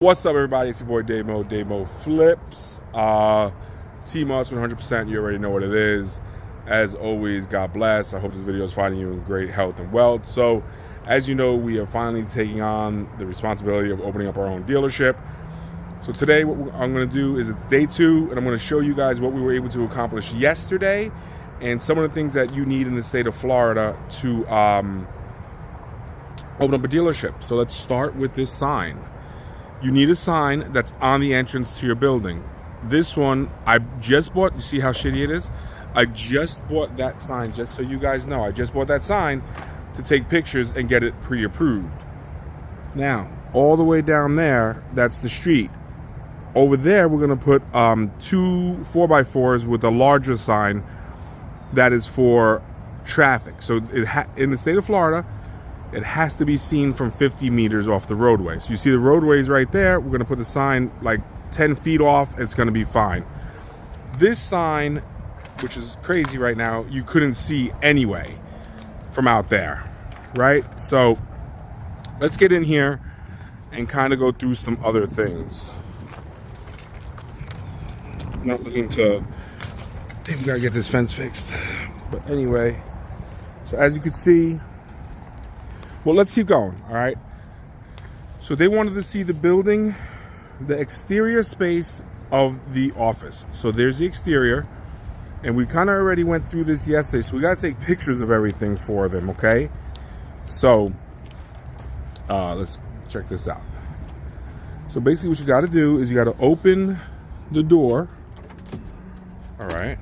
What's up, everybody? It's your boy Damo Flips. T-Moss 100%. You already know what it is. As always, God bless. I hope this video is finding you in great health and wealth. So, as you know, we are finally taking on the responsibility of opening up our own dealership. So today, what I'm going to do is it's day 2, and I'm going to show you guys what we were able to accomplish yesterday and some of the things that you need in the state of Florida to open up a dealership. So let's start with this sign. You need a sign that's on the entrance to your building. This one, I just bought. You see how shitty it is? I just bought that sign, just so you guys know. I just bought that sign to take pictures and get it pre-approved. Now, all the way down there, that's the street. Over there, we're going to put 2 4x4s with a larger sign that is for traffic. So in the state of Florida, it has to be seen from 50 meters off the roadway. So you see the roadways right there. We're going to put the sign like 10 feet off. It's going to be fine. This sign, which is crazy right now, you couldn't see anyway from out there, right? So let's get in here and kind of go through some other things. I'm not looking to, we got to get this fence fixed. But anyway, so as you can see, well, let's keep going, all right? So they wanted to see the building, the exterior space of the office. So there's the exterior, and we kind of already went through this yesterday, so we got to take pictures of everything for them, okay? So let's check this out. So basically what you got to do is you got to open the door, all right?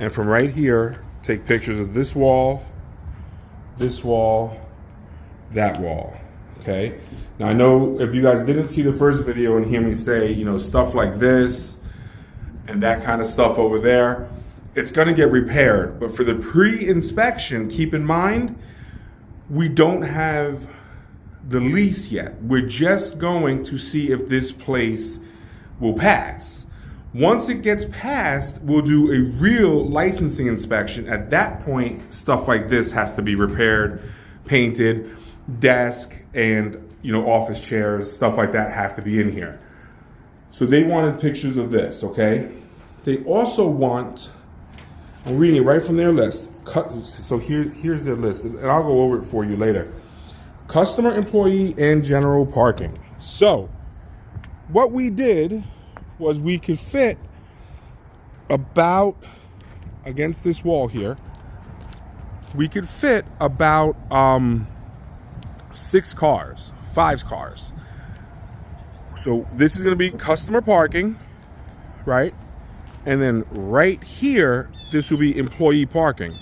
And from right here, take pictures of this wall, that wall, okay? Now, I know if you guys didn't see the first video and hear me say, you know, stuff like this and that kind of stuff over there, it's gonna get repaired. But for the pre-inspection, keep in mind, we don't have the lease yet. We're just going to see if this place will pass. Once it gets passed, we'll do a real licensing inspection. At that point, stuff like this has to be repaired, painted, desk and, you know, office chairs, stuff like that have to be in here. So they wanted pictures of this, okay? They also want, I'm reading it right from their list. So here's their list, and I'll go over it for you later. Customer, employee, and general parking. So what we did was we could fit about, against this wall here, we could fit about 5 cars. So this is going to be customer parking, right? And then right here, this will be employee parking.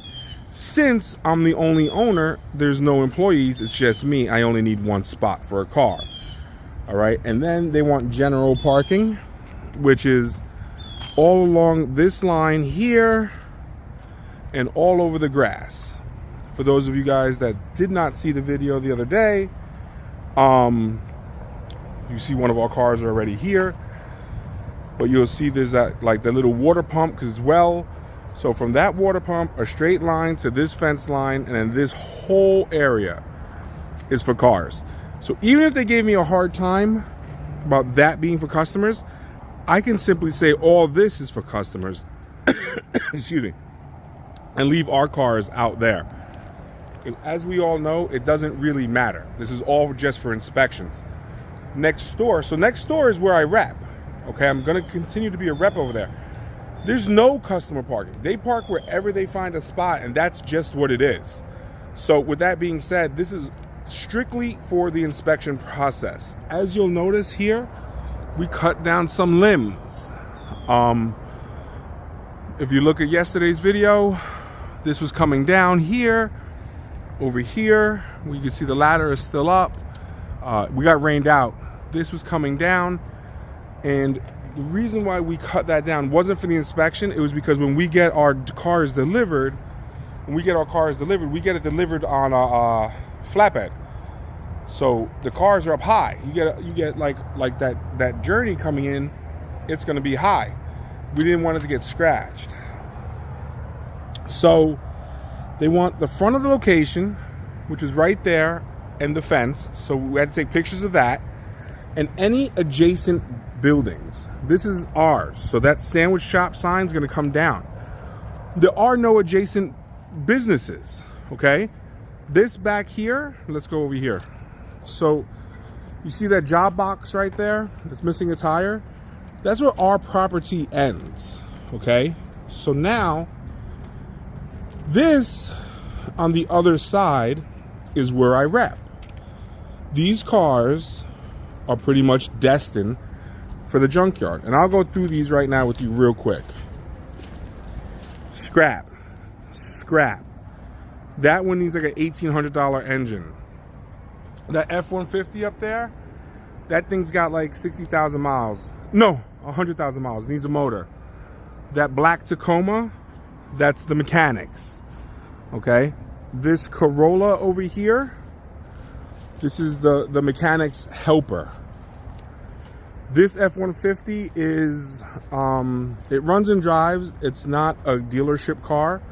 Since I'm the only owner, there's no employees, it's just me. I only need 1 spot for a car. All right, and then they want general parking, which is all along this line here and all over the grass. For those of you guys that did not see the video the other day, you see one of our cars are already here, but you'll see there's that, like, the little water pump as well. So from that water pump, a straight line to this fence line, and then this whole area is for cars. So even if they gave me a hard time about that being for customers, I can simply say all this is for customers, excuse me, and leave our cars out there. As we all know, it doesn't really matter. This is all just for inspections. Next door, so next door is where I rep. Okay, I'm gonna continue to be a rep over there. There's no customer parking. They park wherever they find a spot, and that's just what it is. So with that being said, this is strictly for the inspection process. As you'll notice here, we cut down some limbs. If you look at yesterday's video, this was coming down here, over here. You can see the ladder is still up. We got rained out. This was coming down, and the reason why we cut that down wasn't for the inspection. It was because when we get our cars delivered, we get it delivered on a flatbed. So the cars are up high. You get like that journey coming in, it's going to be high. We didn't want it to get scratched. So they want the front of the location, which is right there, and the fence. So we had to take pictures of that. And any adjacent buildings. This is ours. So that sandwich shop sign is going to come down. There are no adjacent businesses, okay? This back here, let's go over here. So you see that job box right there that's missing a tire? That's where our property ends, okay? So now, this on the other side is where I rep. These cars are pretty much destined for the junkyard. And I'll go through these right now with you real quick. Scrap. That one needs like an $1,800 engine. That F-150 up there, that thing's got like 60,000 miles. No, 100,000 miles. It needs a motor. That black Tacoma, that's the mechanics. Okay? This Corolla over here, this is the mechanic's helper. This F-150 is, it runs and drives. It's not a dealership car.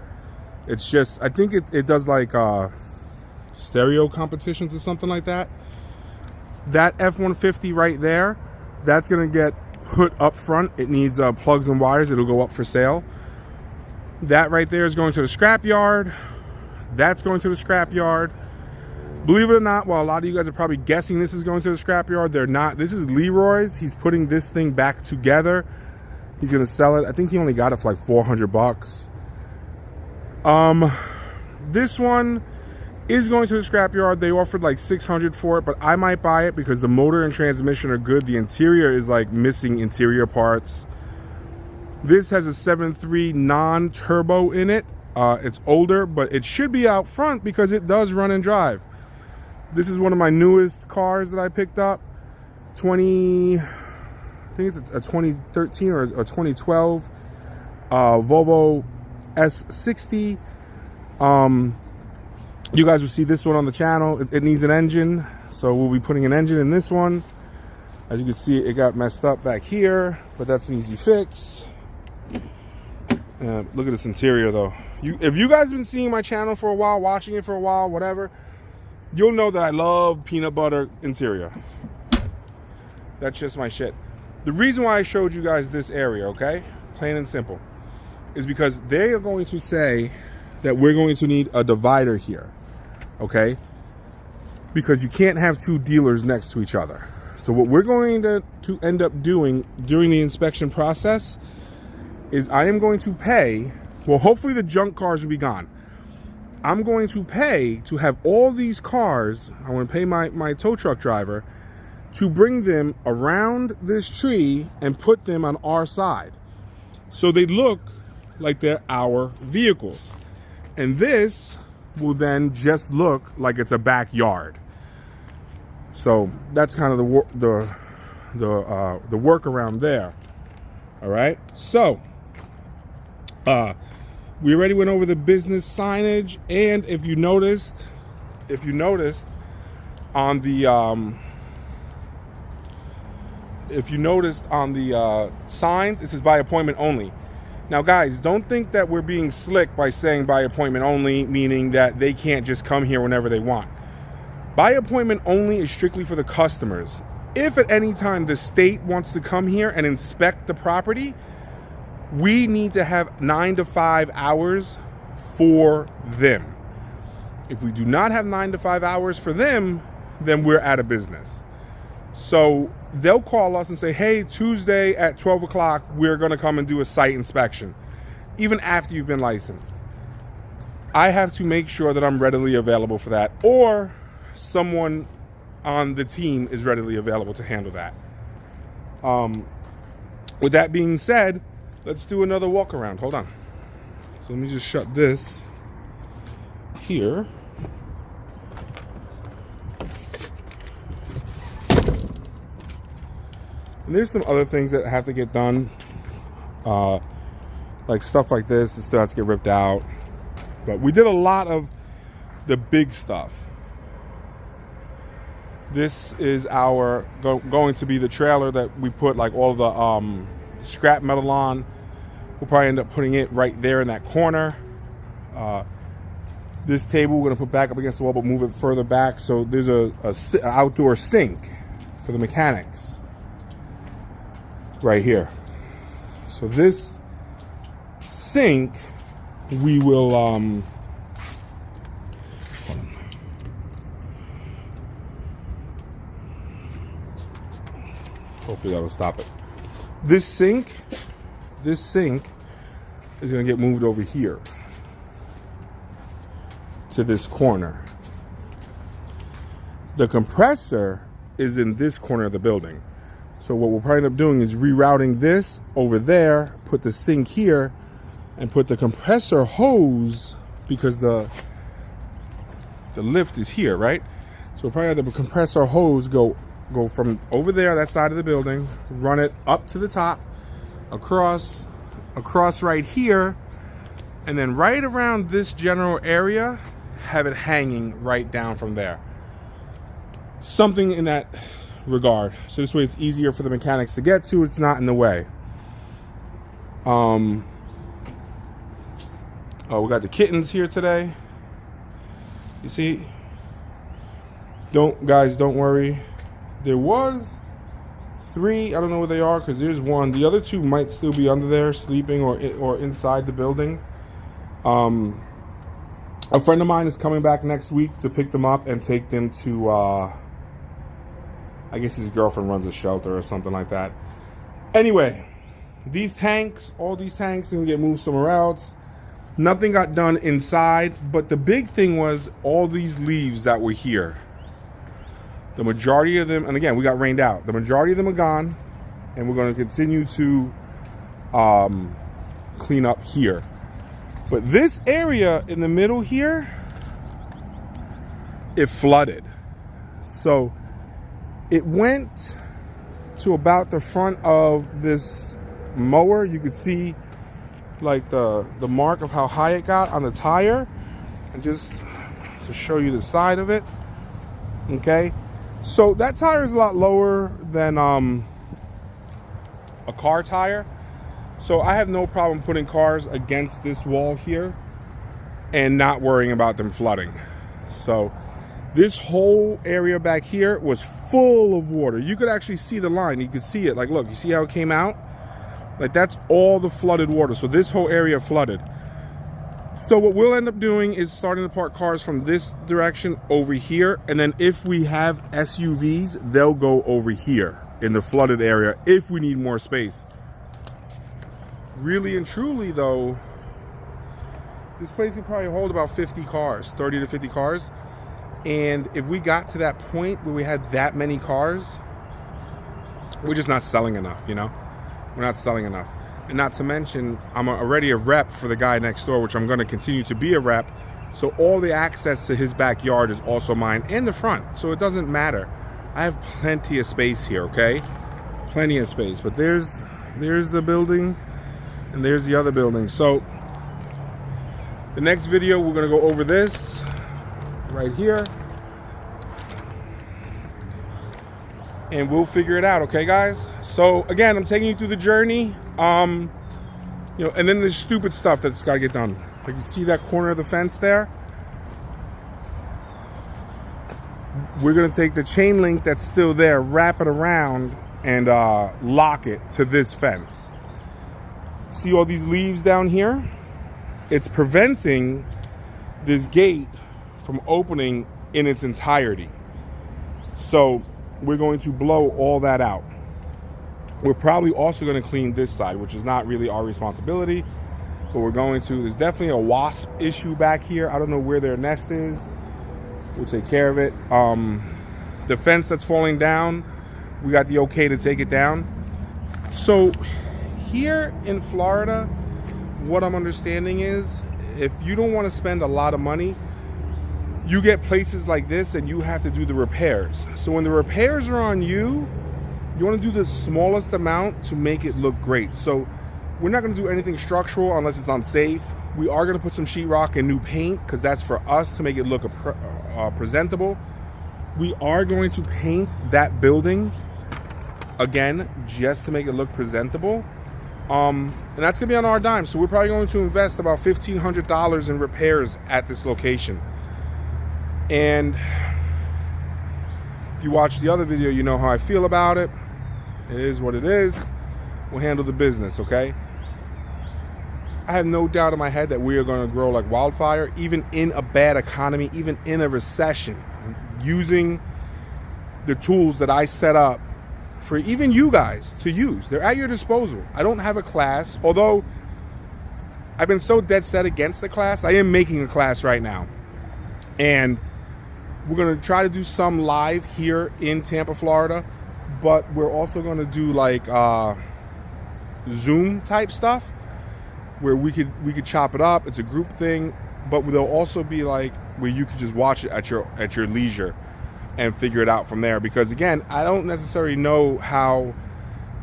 It's just, I think it does like stereo competitions or something like that. That F-150 right there, that's gonna get put up front. It needs plugs and wires. It'll go up for sale. That right there is going to the scrap yard. That's going to the scrap yard. Believe it or not, while a lot of you guys are probably guessing this is going to the scrapyard, they're not. This is Leroy's. He's putting this thing back together. He's gonna sell it. I think he only got it for like 400 bucks. This one is going to the scrapyard. They offered like 600 for it, but I might buy it because the motor and transmission are good. The interior is like missing interior parts. This has a 7.3 non-turbo in it. It's older, but it should be out front because it does run and drive. This is one of my newest cars that I picked up. I think it's a 2013 or a 2012 Volvo S60. You guys will see this one on the channel. It needs an engine, so we'll be putting an engine in this one. As you can see, it got messed up back here, but that's an easy fix. Look at this interior though. If you guys have been seeing my channel for a while, watching it for a while, whatever, you'll know that I love peanut butter interior. That's just my shit. The reason why I showed you guys this area, okay, plain and simple, is because they are going to say that we're going to need a divider here, okay? Because you can't have two dealers next to each other. So what we're going to end up doing during the inspection process is I am going to pay, well, hopefully the junk cars will be gone. I'm going to pay to have all these cars, I want to pay my tow truck driver to bring them around this tree and put them on our side. So they look like they're our vehicles. And this will then just look like it's a backyard. So that's kind of the workaround there. All right. So we already went over the business signage, and if you noticed on the signs, it says by appointment only. Now guys, don't think that we're being slick by saying by appointment only, meaning that they can't just come here whenever they want. By appointment only is strictly for the customers. If at any time the state wants to come here and inspect the property, we need to have 9 to 5 hours for them. If we do not have 9 to 5 hours for them, then we're out of business. So they'll call us and say, hey, Tuesday at 12 o'clock, we're gonna come and do a site inspection, even after you've been licensed. I have to make sure that I'm readily available for that, or someone on the team is readily available to handle that. With that being said, let's do another walk around. Hold on. So let me just shut this here. And there's some other things that have to get done. Like stuff like this, it still has to get ripped out. But we did a lot of the big stuff. This is our going to be the trailer that we put like all the scrap metal on. We'll probably end up putting it right there in that corner. This table we're going to put back up against the wall, but move it further back. So there's a outdoor sink for the mechanics right here. So this sink, we will hopefully that will stop it. This sink is going to get moved over here to this corner. The compressor is in this corner of the building. So what we'll probably end up doing is rerouting this over there, put the sink here, and put the compressor hose, because the lift is here, right? So we'll probably have the compressor hose go from over there, that side of the building, run it up to the top, across right here, and then right around this general area, have it hanging right down from there. Something in that regard. So this way it's easier for the mechanics to get to. It's not in the way. Oh, we got the kittens here today. You see? Don't worry. There was 3. I don't know where they are because there's 1. The other 2 might still be under there sleeping or inside the building. A friend of mine is coming back next week to pick them up and take them to, I guess his girlfriend runs a shelter or something like that. Anyway, these tanks, all these tanks can get moved somewhere else. Nothing got done inside, but the big thing was all these leaves that were here. The majority of them, and again, we got rained out. The majority of them are gone, and we're going to continue to clean up here. But this area in the middle here, it flooded. So it went to about the front of this mower. You could see like the mark of how high it got on the tire. And just to show you the side of it. Okay. So that tire is a lot lower than a car tire. So I have no problem putting cars against this wall here and not worrying about them flooding. So this whole area back here was full of water. You could actually see the line. You could see it. Like, look, you see how it came out? Like, that's all the flooded water. So this whole area flooded. So what we'll end up doing is starting to park cars from this direction over here. And then if we have SUVs, they'll go over here in the flooded area if we need more space. Really and truly, though, this place can probably hold about 50 cars, 30 to 50 cars. And if we got to that point where we had that many cars, we're just not selling enough, you know? We're not selling enough. And not to mention, I'm already a rep for the guy next door, which I'm going to continue to be a rep. So all the access to his backyard is also mine, and the front. So it doesn't matter. I have plenty of space here, okay? Plenty of space. But there's the building. And there's the other building. So the next video, we're going to go over this right here. And we'll figure it out, okay, guys? So again, I'm taking you through the journey. You know, and then there's stupid stuff that's got to get done. Like, you see that corner of the fence there? We're going to take the chain link that's still there, wrap it around, and lock it to this fence. See all these leaves down here? It's preventing this gate from opening in its entirety. So we're going to blow all that out. We're probably also going to clean this side, which is not really our responsibility, but we're going to. There's definitely a wasp issue back here. I don't know where their nest is. We'll take care of it. The fence that's falling down, we got the okay to take it down. So here in Florida, what I'm understanding is, if you don't want to spend a lot of money, you get places like this and you have to do the repairs. So when the repairs are on you, you want to do the smallest amount to make it look great. So we're not going to do anything structural unless it's unsafe. We are going to put some sheetrock and new paint because that's for us to make it look presentable. We are going to paint that building again just to make it look presentable. And that's going to be on our dime. So we're probably going to invest about $1,500 in repairs at this location. And if you watch the other video, you know how I feel about it. It is what it is. We'll handle the business, okay? I have no doubt in my head that we are going to grow like wildfire, even in a bad economy, even in a recession, using the tools that I set up for even you guys to use. They're at your disposal. I don't have a class, although I've been so dead set against the class. I am making a class right now. And we're going to try to do some live here in Tampa, Florida, but we're also going to do like Zoom type stuff where we could chop it up. It's a group thing, but there'll also be like where you could just watch it at your leisure and figure it out from there. Because again, I don't necessarily know how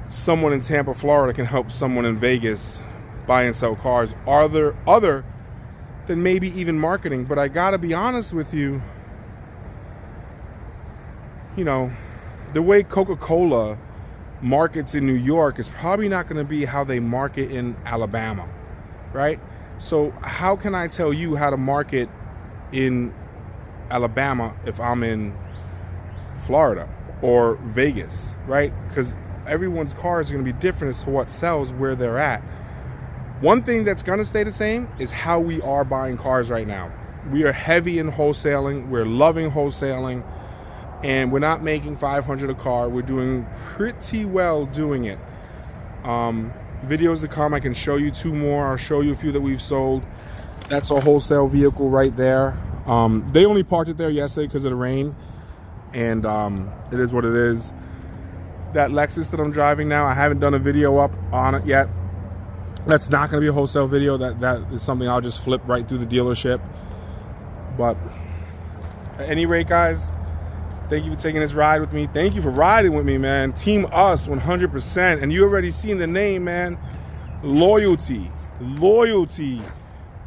someone in Tampa, Florida can help someone in Vegas buy and sell cars other than maybe even marketing. But I gotta be honest with you, you know, the way Coca-Cola markets in New York is probably not going to be how they market in Alabama, right? So how can I tell you how to market in Alabama if I'm in Florida or Vegas, right? Because everyone's car is going to be different as to what sells where they're at. One thing that's going to stay the same is how we are buying cars right now. We are heavy in wholesaling. We're loving wholesaling. And we're not making $500 a car. We're doing pretty well doing it. Videos to come, I can show you 2 more. I'll show you a few that we've sold. That's a wholesale vehicle right there. They only parked it there yesterday because of the rain. And it is what it is. That Lexus that I'm driving now, I haven't done a video up on it yet. That's not going to be a wholesale video. That is something I'll just flip right through the dealership. But at any rate, guys, thank you for taking this ride with me. Thank you for riding with me, man. Team Us 100%. And you already seen the name, man. Loyalty. Loyalty.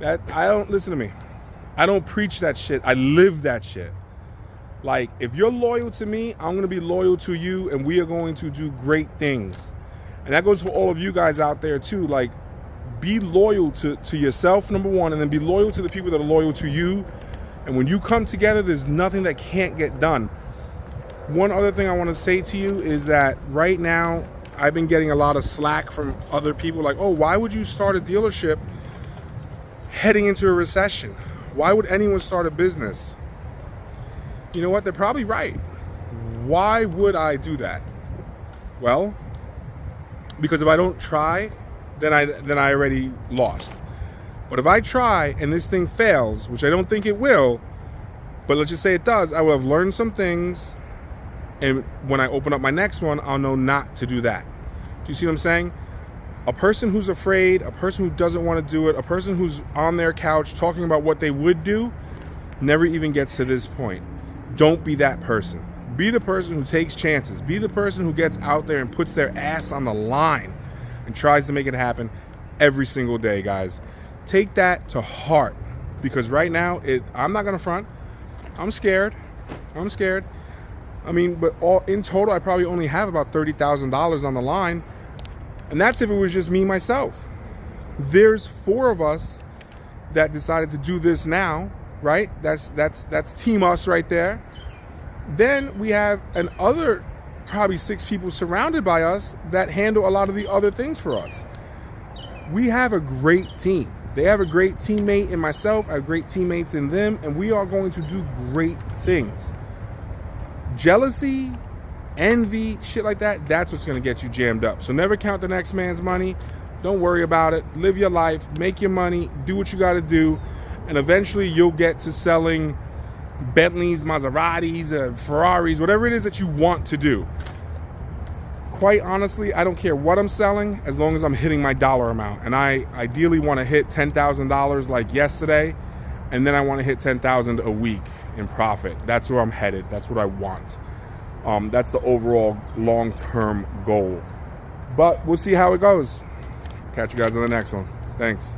Listen to me. I don't preach that shit. I live that shit. Like, if you're loyal to me, I'm going to be loyal to you, and we are going to do great things. And that goes for all of you guys out there, too. Like, be loyal to yourself, number one, and then be loyal to the people that are loyal to you. And when you come together, there's nothing that can't get done. One other thing I want to say to you is that right now, I've been getting a lot of slack from other people like, oh, why would you start a dealership heading into a recession? Why would anyone start a business? You know what? They're probably right. Why would I do that? Well, because if I don't try, then I already lost. But if I try and this thing fails, which I don't think it will, but let's just say it does, I will have learned some things. And when I open up my next one, I'll know not to do that. Do you see what I'm saying? A person who's afraid, a person who doesn't want to do it, a person who's on their couch talking about what they would do, never even gets to this point. Don't be that person. Be the person who takes chances. Be the person who gets out there and puts their ass on the line and tries to make it happen every single day, guys. Take that to heart, because right now, I'm not going to front. I'm scared. I mean, but in total, I probably only have about $30,000 on the line. And that's if it was just me, myself. There's 4 of us that decided to do this now, right? That's Team Us right there. Then we have another probably 6 people surrounded by us that handle a lot of the other things for us. We have a great team. They have a great teammate in myself. I have great teammates in them. And we are going to do great things. Jealousy, envy, shit like that, that's what's going to get you jammed up. So never count the next man's money. Don't worry about it. Live your life. Make your money. Do what you got to do. And eventually you'll get to selling Bentleys, Maseratis, Ferraris, whatever it is that you want to do. Quite honestly, I don't care what I'm selling as long as I'm hitting my dollar amount. And I ideally want to hit $10,000 like yesterday. And then I want to hit $10,000 a week in profit. That's where I'm headed. That's what I want. That's the overall long-term goal. But we'll see how it goes. Catch you guys on the next one. Thanks.